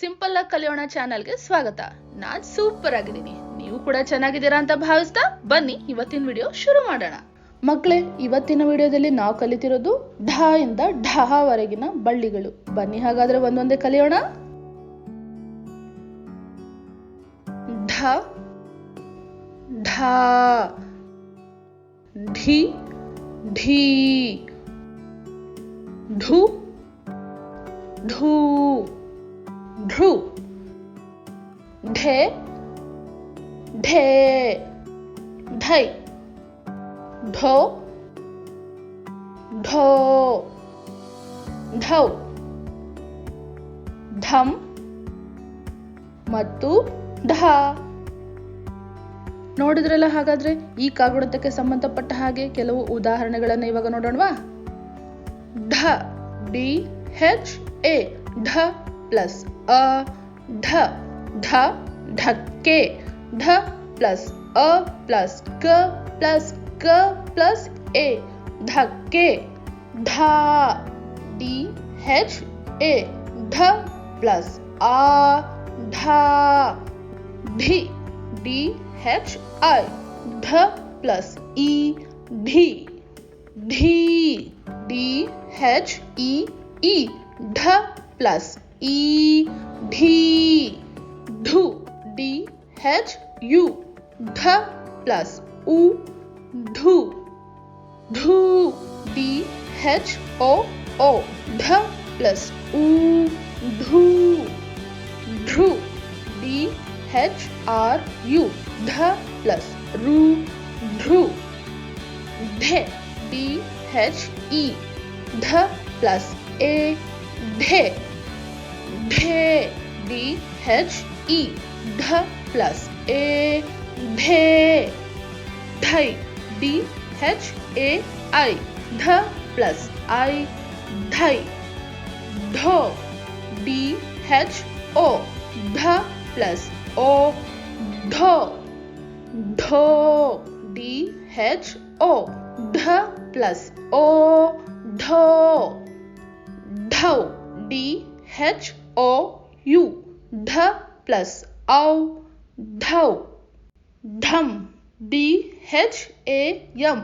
Simple ಆಗಿ ಕಲಿಯೋಣ ಚಾನಲ್ಗೆ ಸ್ವಾಗತ. ನಾನ್ ಸೂಪರ್ ಆಗಿದ್ದೀನಿ, ನೀವು ಕೂಡ ಚೆನ್ನಾಗಿದ್ದೀರಾ ಅಂತ ಭಾವಿಸ್ತಾ ಬನ್ನಿ ಇವತ್ತಿನ ವಿಡಿಯೋ ಶುರು ಮಾಡೋಣ. ಮಕ್ಕಳೇ, ಇವತ್ತಿನ ವಿಡಿಯೋದಲ್ಲಿ ನಾವು ಕಲಿತಿರೋದು ಢ ಇಂದ ಢ ವರೆಗಿನ ಬಳ್ಳಿಗಳು. ಬನ್ನಿ ಹಾಗಾದ್ರೆ ಒಂದೊಂದೇ ಕಲಿಯೋಣ. ಢ ಢ, ಢಿ ಢೀ, ಢು ಢೂ, ಢೃ, ಢೆ ಢೇ, ಢೈ, ಢೋ ಢೋ, ಢೌ, ಢಂ ಮತ್ತು ಢ. ನೋಡಿದ್ರಲ್ಲ, ಹಾಗಾದ್ರೆ ಈ ಕಾಗುಣಿತಕ್ಕೆ ಸಂಬಂಧಪಟ್ಟ ಹಾಗೆ ಕೆಲವು ಉದಾಹರಣೆಗಳನ್ನು ಇವಾಗ ನೋಡೋಣವಾ. ಢ, ಡಿ ಹೆಚ್ ಎ, ಢ ಪ್ಲಸ್ ಅ, ಢ, ಢ ಢಕ್ಕೆ, ಢ ಪ್ಲಸ್ ಅ ಪ್ಲಸ್ ಕ ಪ್ಲಸ್ ಕ ಪ್ಲಸ್ ಎ, ಧಕ್ಕೆ. ಢ, ಡಿ ಹೆಚ್ ಎ, ಢ ಪ್ಲಸ್ ಆ, ಢ. ಢಿ, ಡಿ ಹೆಚ್ ಐ, ಢ ಪ್ಲಸ್ ಇ, ಢಿ. ಢೀ, ಡಿ ಹೆಚ್ ಇ ಇ, ಢ ಪ್ಲಸ್ ಇ, ಢೀ. ಢು, ಡಿ ಹೆಚ್ ಯು, ಢ ಪ್ಲಸ್ ಉ, ಢು. ಢೂ, ಡಿ ಹೆಚ್ ಒ ಒ, ಢ ಪ್ಲಸ್ ಉ, ಢೂ. ಢೃ, ಡಿ ಹೆಚ್ ಆರ್ ಯು, ಢ ಪ್ಲಸ್ ರು, ಢೃ. ಢೆ, ಡಿ ಹೆಚ್ ಇ, ಢ ಪ್ಲಸ್ ಎ, ಢೆ. ಢೇ, ಡಿ ಹೆಚ್ ಇ, ಢ ಪ್ಲಸ್ ಎ, ಢೇ. ಢೈ, ಡಿ ಹೆಚ್ ಎ ಐ, ಢ ಪ್ಲಸ್ ಐ, ಢೈ. ಢೋ, ಡಿ ಹೆಚ್ ಒ, ಢ ಪ್ಲಸ್ ಒ, ಢೋ. ಢೋ, ಡಿ ಹೆಚ್ ಒ, ಢ ಪ್ಲಸ್ ಒ, ಢೋ. ಢೌ, ಡಿ ಹೆಚ್ ಒ ಯು, ಢ ಪ್ಲಸ್ ಔ, ಢೌ. ಢಂ, ಡಿ ಹೆಚ್ ಎ ಎಂ,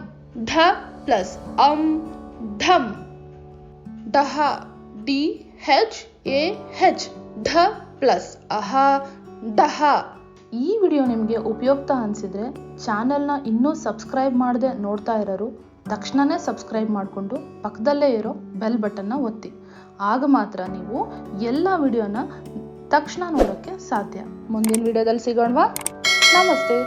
ಢ ಪ್ಲಸ್ ಅಂ, ಢಂ. ಢಹ, D H A H, ಢ plus ಅಹ, ಢಹ. ಈ ವಿಡಿಯೋ ನಿಮಗೆ ಉಪಯುಕ್ತ ಅನಿಸಿದ್ರೆ ಚಾನೆಲ್ನ ಇನ್ನೂ ಸಬ್ಸ್ಕ್ರೈಬ್ ಮಾಡದೆ ನೋಡ್ತಾ ಇರೋರು ತಕ್ಷಣನೇ ಸಬ್ಸ್ಕ್ರೈಬ್ ಮಾಡಿಕೊಂಡು ಪಕ್ಕದಲ್ಲೇ ಇರೋ ಬೆಲ್ ಬಟನ್ನ ಒತ್ತಿ. ಆಗ ಮಾತ್ರ ನೀವು ಎಲ್ಲ ವಿಡಿಯೋನ ತಕ್ಷಣ ನೋಡೋಕ್ಕೆ ಸಾಧ್ಯ. ಮುಂದಿನ ವಿಡಿಯೋದಲ್ಲಿ ಸಿಗೋಣವಾ. ನಮಸ್ತೆ.